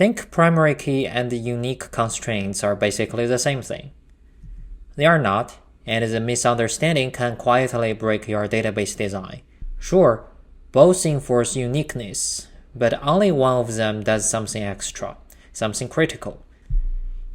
Think primary key and unique constraints are basically the same thing. They are not, and the misunderstanding can quietly break your database design. Sure, both enforce uniqueness, but only one of them does something extra, something critical.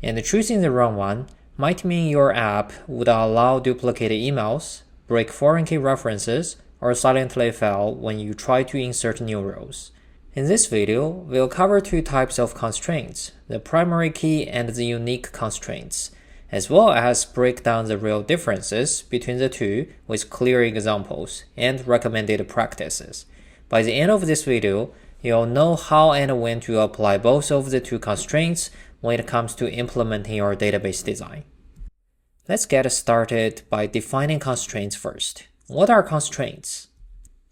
And choosing the wrong one might mean your app would allow duplicated emails, break foreign key references, or silently fail when you try to insert new rows. In this video, we'll cover two types of constraints, the primary key and the unique constraints, as well as break down the real differences between the two with clear examples and recommended practices. By the end of this video, you'll know how and when to apply both of the two constraints when it comes to implementing your database design. Let's get started by defining constraints first. What are constraints?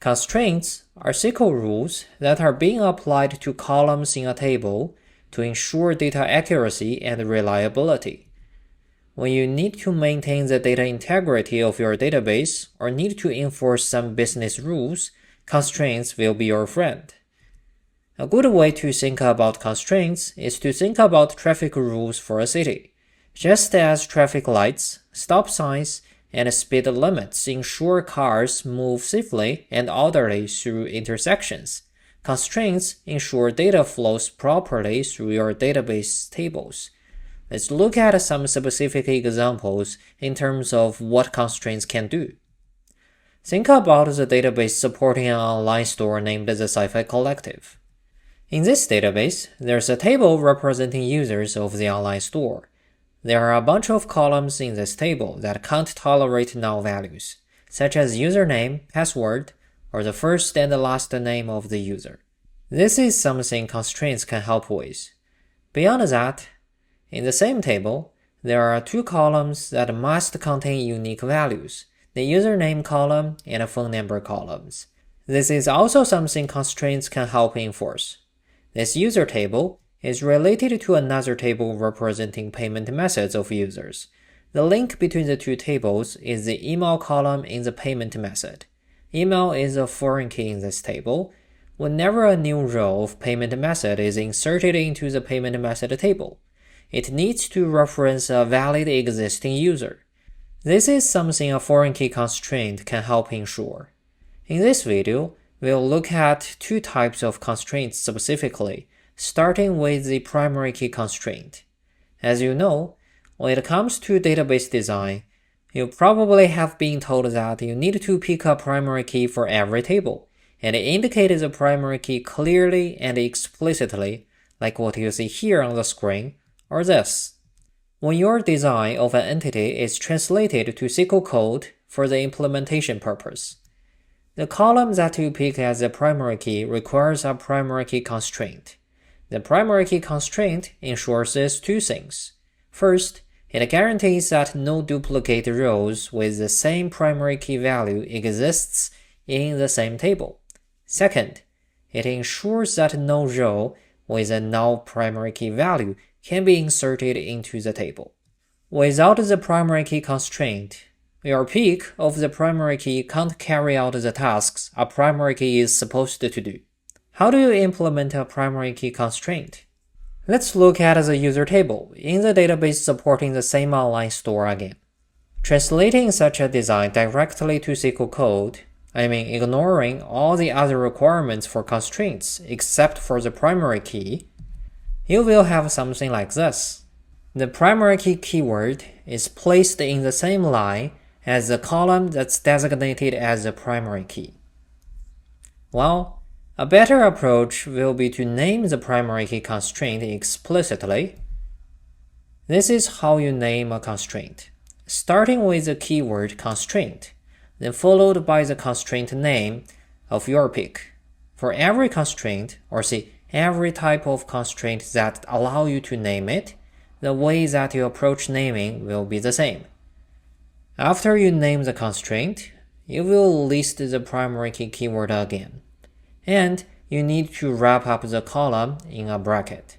Constraints are SQL rules that are being applied to columns in a table to ensure data accuracy and reliability. When you need to maintain the data integrity of your database or need to enforce some business rules, constraints will be your friend. A good way to think about constraints is to think about traffic rules for a city. Just as traffic lights, stop signs, and speed limits ensure cars move safely and orderly through intersections, constraints ensure data flows properly through your database tables. Let's look at some specific examples in terms of what constraints can do. Think about the database supporting an online store named the Sci-Fi Collective. In this database, there's a table representing users of the online store. There are a bunch of columns in this table that can't tolerate null values, such as username, password, or the first and the last name of the user. This is something constraints can help with. Beyond that, in the same table, there are two columns that must contain unique values, the username column and the phone number columns. This is also something constraints can help enforce. This user table is related to another table representing payment methods of users. The link between the two tables is the email column in the payment method. Email is a foreign key in this table. Whenever a new row of payment method is inserted into the payment method table, it needs to reference a valid existing user. This is something a foreign key constraint can help ensure. In this video, we'll look at two types of constraints specifically, starting with the primary key constraint. As you know, when it comes to database design, you probably have been told that you need to pick a primary key for every table, and indicate the primary key clearly and explicitly, like what you see here on the screen, or this. When your design of an entity is translated to SQL code for the implementation purpose, the column that you pick as the primary key requires a primary key constraint. The primary key constraint ensures these two things. First, it guarantees that no duplicate rows with the same primary key value exists in the same table. Second, it ensures that no row with a null primary key value can be inserted into the table. Without the primary key constraint, your pick of the primary key can't carry out the tasks a primary key is supposed to do. How do you implement a primary key constraint? Let's look at the user table in the database supporting the same online store again. Translating such a design directly to SQL code, ignoring all the other requirements for constraints except for the primary key, you will have something like this. The primary key keyword is placed in the same line as the column that's designated as the primary key. Well, a better approach will be to name the primary key constraint explicitly. This is how you name a constraint, starting with the keyword constraint, then followed by the constraint name of your pick. For every constraint, or every type of constraint that allow you to name it, the way that you approach naming will be the same. After you name the constraint, you will list the primary key keyword again, and you need to wrap up the column in a bracket.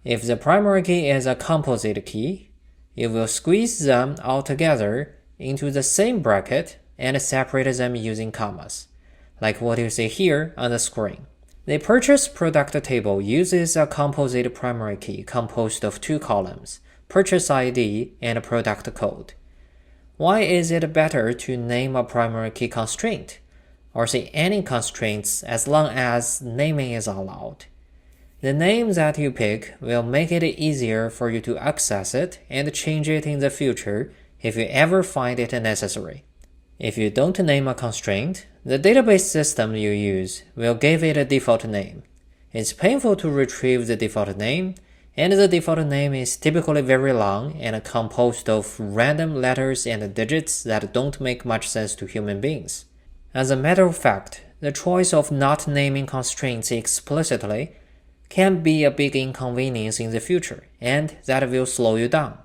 If the primary key is a composite key, you will squeeze them all together into the same bracket and separate them using commas, like what you see here on the screen. The purchase product table uses a composite primary key composed of two columns, purchase ID and product code. Why is it better to name a primary key constraint, or say any constraints as long as naming is allowed? The name that you pick will make it easier for you to access it and change it in the future if you ever find it necessary. If you don't name a constraint, the database system you use will give it a default name. It's painful to retrieve the default name, and the default name is typically very long and composed of random letters and digits that don't make much sense to human beings. As a matter of fact, the choice of not naming constraints explicitly can be a big inconvenience in the future, and that will slow you down.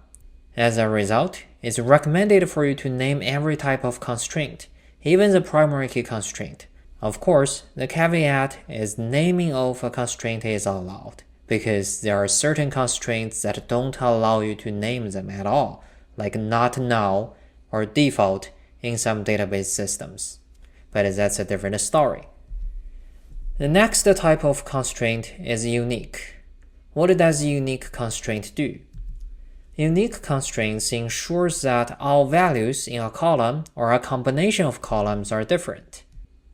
As a result, it's recommended for you to name every type of constraint, even the primary key constraint. Of course, the caveat is naming of a constraint is allowed, because there are certain constraints that don't allow you to name them at all, like not null or default in some database systems. But that's a different story. The next type of constraint is unique. What does a unique constraint do? Unique constraints ensures that all values in a column or a combination of columns are different.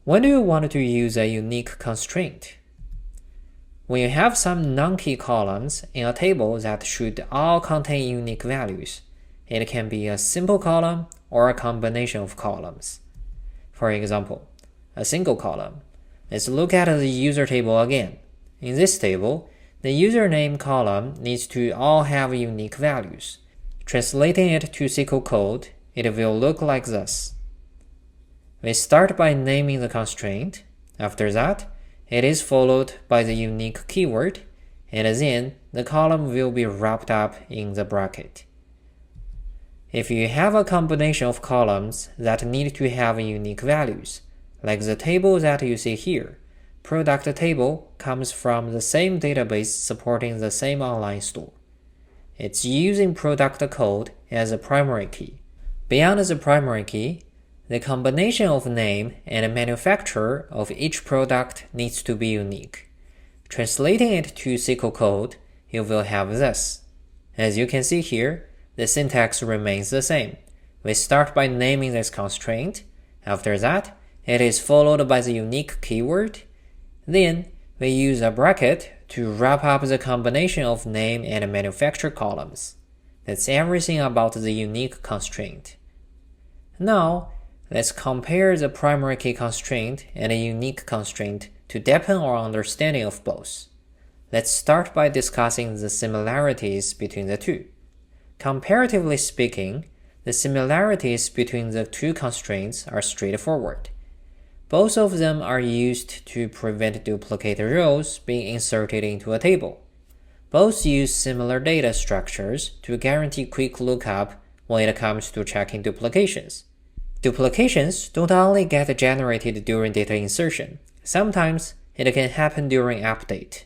When do you want to use a unique constraint? When you have some non-key columns in a table that should all contain unique values, it can be a simple column or a combination of columns. For example, a single column. Let's look at the user table again. In this table, the username column needs to all have unique values. Translating it to SQL code, it will look like this. We start by naming the constraint. After that, it is followed by the unique keyword, and then the column will be wrapped up in the bracket. If you have a combination of columns that need to have unique values, like the table that you see here, product table comes from the same database supporting the same online store. It's using product code as a primary key. Beyond the primary key, the combination of name and manufacturer of each product needs to be unique. Translating it to SQL code, you will have this. As you can see here, the syntax remains the same. We start by naming this constraint. After that, it is followed by the unique keyword. Then, we use a bracket to wrap up the combination of name and manufacturer columns. That's everything about the unique constraint. Now, let's compare the primary key constraint and a unique constraint to deepen our understanding of both. Let's start by discussing the similarities between the two. Comparatively speaking, the similarities between the two constraints are straightforward. Both of them are used to prevent duplicate rows being inserted into a table. Both use similar data structures to guarantee quick lookup when it comes to checking duplications. Duplications don't only get generated during data insertion. Sometimes it can happen during update.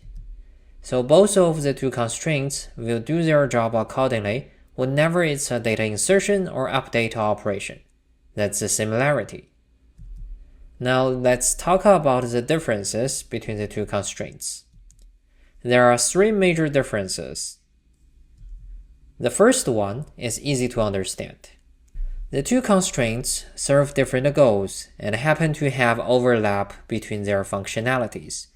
So both of the two constraints will do their job accordingly whenever it's a data insertion or update operation. That's the similarity. Now let's talk about the differences between the two constraints. There are three major differences. The first one is easy to understand. The two constraints serve different goals and happen to have overlap between their functionalities.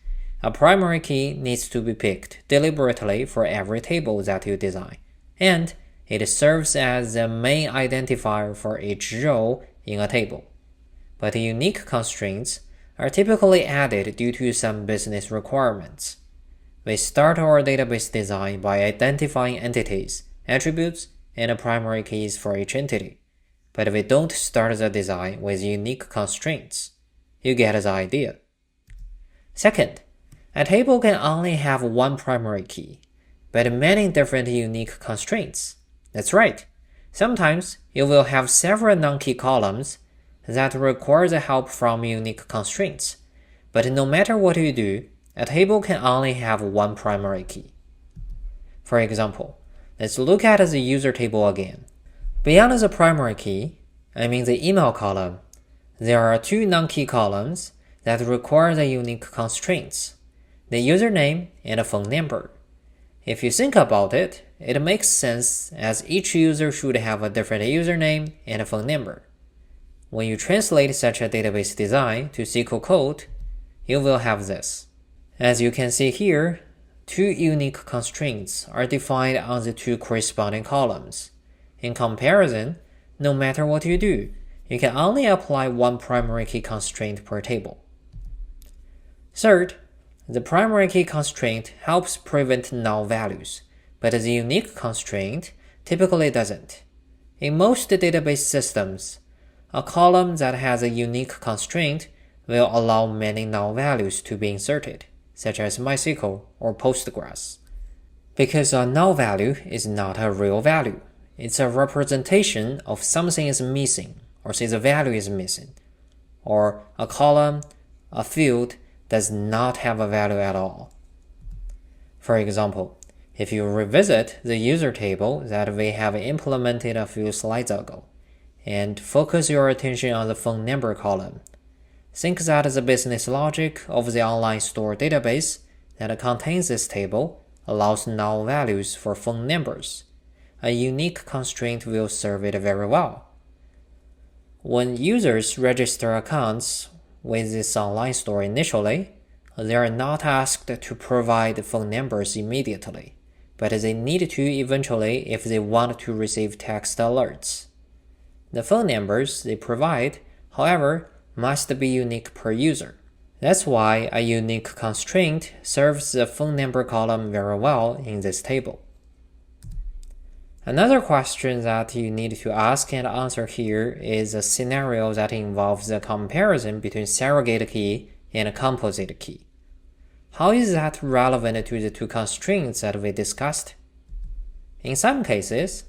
A primary key needs to be picked deliberately for every table that you design, and it serves as the main identifier for each row in a table. But unique constraints are typically added due to some business requirements. We start our database design by identifying entities, attributes, and primary keys for each entity. But we don't start the design with unique constraints. You get the idea. Second, a table can only have one primary key, but many different unique constraints. That's right. Sometimes you will have several non-key columns that require the help from unique constraints. But no matter what you do, a table can only have one primary key. For example, let's look at the user table again. Beyond the primary key, I mean the email column, there are two non-key columns that require the unique constraints. the username and a phone number. If you think about it, it makes sense as each user should have a different username and a phone number. When you translate such a database design to SQL code, you will have this. As you can see here, two unique constraints are defined on the two corresponding columns. In comparison, no matter what you do, you can only apply one primary key constraint per table. Third, the primary key constraint helps prevent null values, but the unique constraint typically doesn't. In most database systems, a column that has a unique constraint will allow many null values to be inserted, such as MySQL or Postgres. Because a null value is not a real value, it's a representation of something is missing, or say the value is missing, or a column, a field, does not have a value at all. For example, if you revisit the user table that we have implemented a few slides ago, and focus your attention on the phone number column, think that the business logic of the online store database that contains this table allows null values for phone numbers. A unique constraint will serve it very well. When users register accounts with this online store initially, they are not asked to provide phone numbers immediately, but they need to eventually if they want to receive text alerts. The phone numbers they provide, however, must be unique per user. That's why a unique constraint serves the phone number column very well in this table. Another question that you need to ask and answer here is a scenario that involves a comparison between surrogate key and a composite key. How is that relevant to the two constraints that we discussed? In some cases,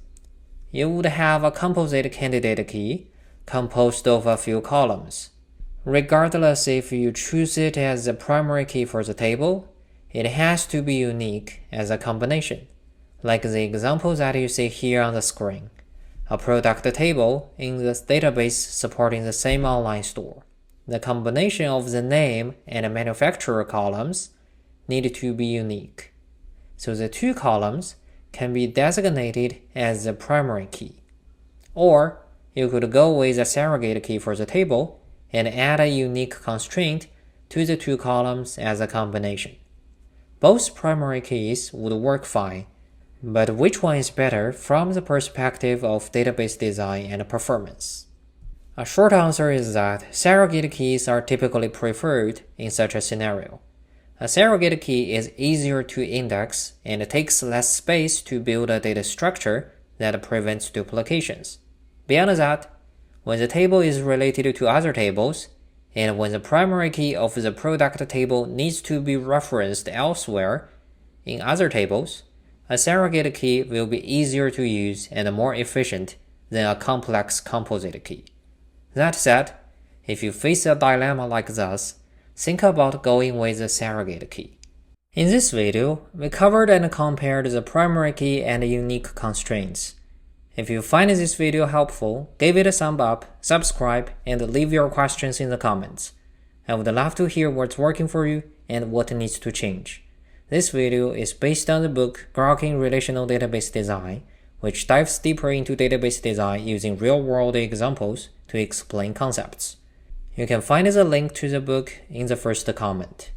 you would have a composite candidate key composed of a few columns. Regardless if you choose it as the primary key for the table, it has to be unique as a combination, like the example that you see here on the screen. A product table in the database supporting the same online store. The combination of the name and manufacturer columns need to be unique. So the two columns can be designated as the primary key. Or you could go with a surrogate key for the table and add a unique constraint to the two columns as a combination. Both primary keys would work fine, but which one is better from the perspective of database design and performance? A short answer is that surrogate keys are typically preferred in such a scenario. A surrogate key is easier to index and takes less space to build a data structure that prevents duplications. Beyond that, when the table is related to other tables, and when the primary key of the product table needs to be referenced elsewhere in other tables, a surrogate key will be easier to use and more efficient than a complex composite key. That said, if you face a dilemma like this, think about going with a surrogate key. In this video, we covered and compared the primary key and unique constraints. If you find this video helpful, give it a thumb up, subscribe, and leave your questions in the comments. I would love to hear what's working for you and what needs to change. This video is based on the book Grokking Relational Database Design, which dives deeper into database design using real-world examples to explain concepts. You can find the link to the book in the first comment.